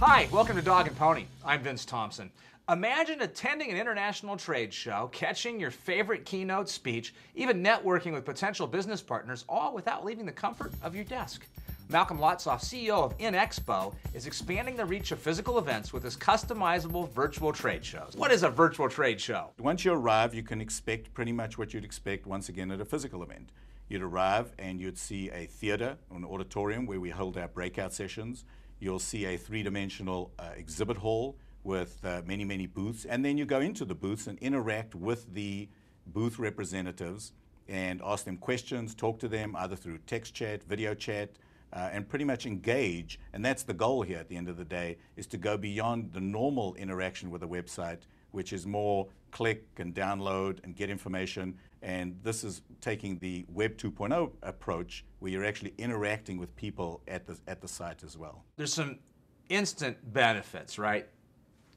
Hi, welcome to Dog and Pony. I'm Vince Thompson. Imagine attending an international trade show, catching your favorite keynote speech, even networking with potential business partners, all without leaving the comfort of your desk. Malcolm Lotzof, CEO of InXpo, is expanding the reach of physical events with his customizable virtual trade shows. What is a virtual trade show? Once you arrive, you can expect pretty much what you'd expect once again at a physical event. You'd arrive and you'd see a theater or an auditorium where we hold our breakout sessions. You'll see a three-dimensional exhibit hall with many booths, and then you go into the booths and interact with the booth representatives and ask them questions, talk to them either through text chat, video chat, and pretty much engage. And that's the goal here at the end of the day, is to go beyond the normal interaction with a website, which is more click and download and get information. And this is taking the Web 2.0 approach, where you're actually interacting with people at the site as well. There's some instant benefits, right?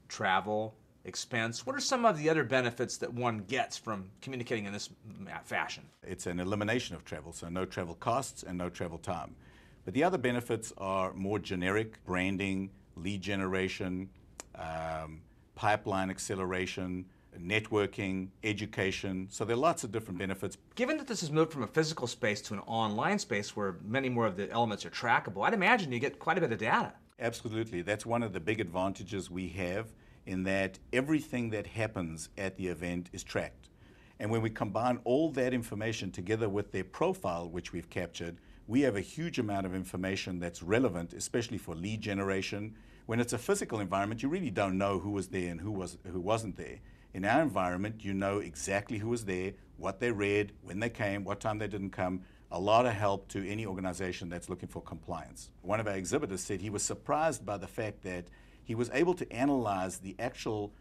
Travel, expense. What are some of the other benefits that one gets from communicating in this fashion? It's an elimination of travel, so no travel costs and no travel time. But the other benefits are more generic: branding, lead generation, pipeline acceleration, networking, education. So there are lots of different benefits. Given that this has moved from a physical space to an online space where many more of the elements are trackable, I'd imagine you get quite a bit of data. Absolutely. That's one of the big advantages we have, in that everything that happens at the event is tracked. And when we combine all that information together with their profile, which we've captured, we have a huge amount of information that's relevant, especially for lead generation. When it's a physical environment, you really don't know who was there and who wasn't there. In our environment, you know exactly who was there, what they read, when they came, what time they didn't come. A lot of help to any organization that's looking for compliance. One of our exhibitors said he was surprised by the fact that he was able to analyze the actual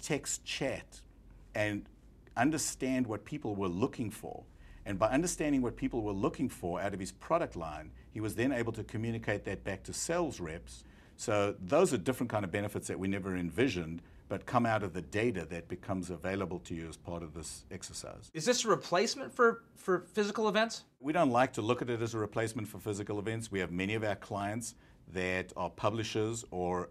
text chat and understand what people were looking for. And by understanding what people were looking for out of his product line, he was then able to communicate that back to sales reps. So those are different kind of benefits that we never envisioned, but come out of the data that becomes available to you as part of this exercise. Is this a replacement for physical events? We don't like to look at it as a replacement for physical events. We have many of our clients that are publishers or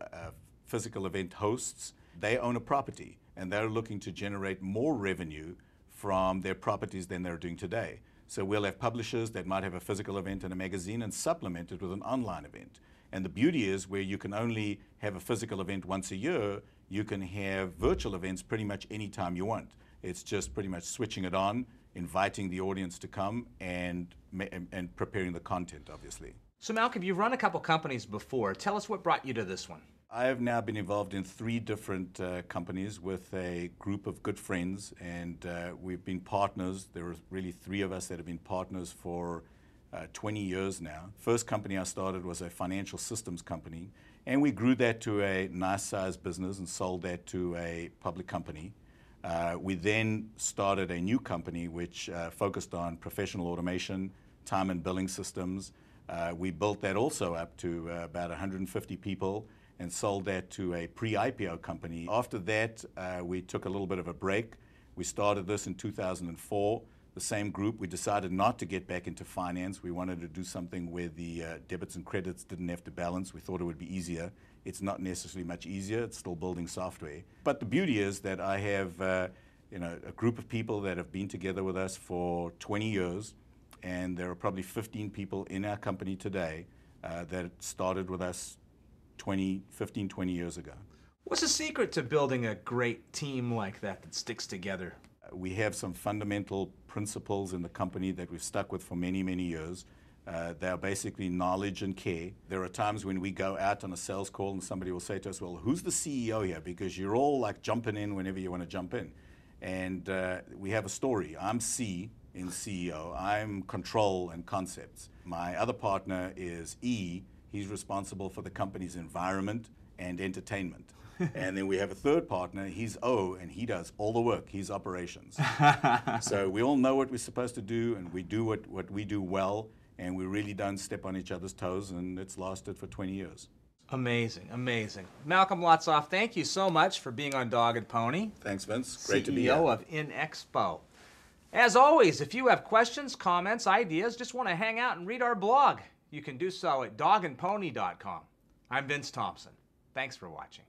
physical event hosts. They own a property and they're looking to generate more revenue from their properties than they're doing today. So we'll have publishers that might have a physical event in a magazine and supplement it with an online event. And the beauty is, where you can only have a physical event once a year, you can have virtual events pretty much any time you want. It's just pretty much switching it on, inviting the audience to come, and preparing the content, obviously. So Malcolm, you've run a couple companies before. Tell us what brought you to this one. I have now been involved in 3 different companies with a group of good friends, and we've been partners. There are really 3 of us that have been partners for 20 years now. First company I started was a financial systems company, and we grew that to a nice sized business and sold that to a public company. We then started a new company which focused on professional automation, time and billing systems. We built that also up to about 150 people and sold that to a pre-IPO company. After that, we took a little bit of a break. We started this in 2004. The same group, we decided not to get back into finance. We wanted to do something where the debits and credits didn't have to balance. We thought it would be easier. It's not necessarily much easier. It's still building software. But the beauty is that I have a group of people that have been together with us for 20 years, and there are probably 15 people in our company today that started with us 15, 20 years ago. What's the secret to building a great team like that sticks together? We have some fundamental principles in the company that we've stuck with for many years. They are basically knowledge and care. There are times when we go out on a sales call and somebody will say to us, well, who's the CEO here? Because you're all like jumping in whenever you want to jump in. And we have a story. I'm C in CEO. I'm control and concepts. My other partner is E. He's responsible for the company's environment and entertainment. And then we have a third partner, he's O, and he does all the work, he's operations. So we all know what we're supposed to do, and we do what we do well, and we really don't step on each other's toes, and it's lasted for 20 years. Amazing, amazing. Malcolm Lotzof, thank you so much for being on Dog and Pony. Thanks, Vince. Great to be here. CEO of InXpo. As always, if you have questions, comments, ideas, just want to hang out and read our blog, you can do so at dogandpony.com. I'm Vince Thompson. Thanks for watching.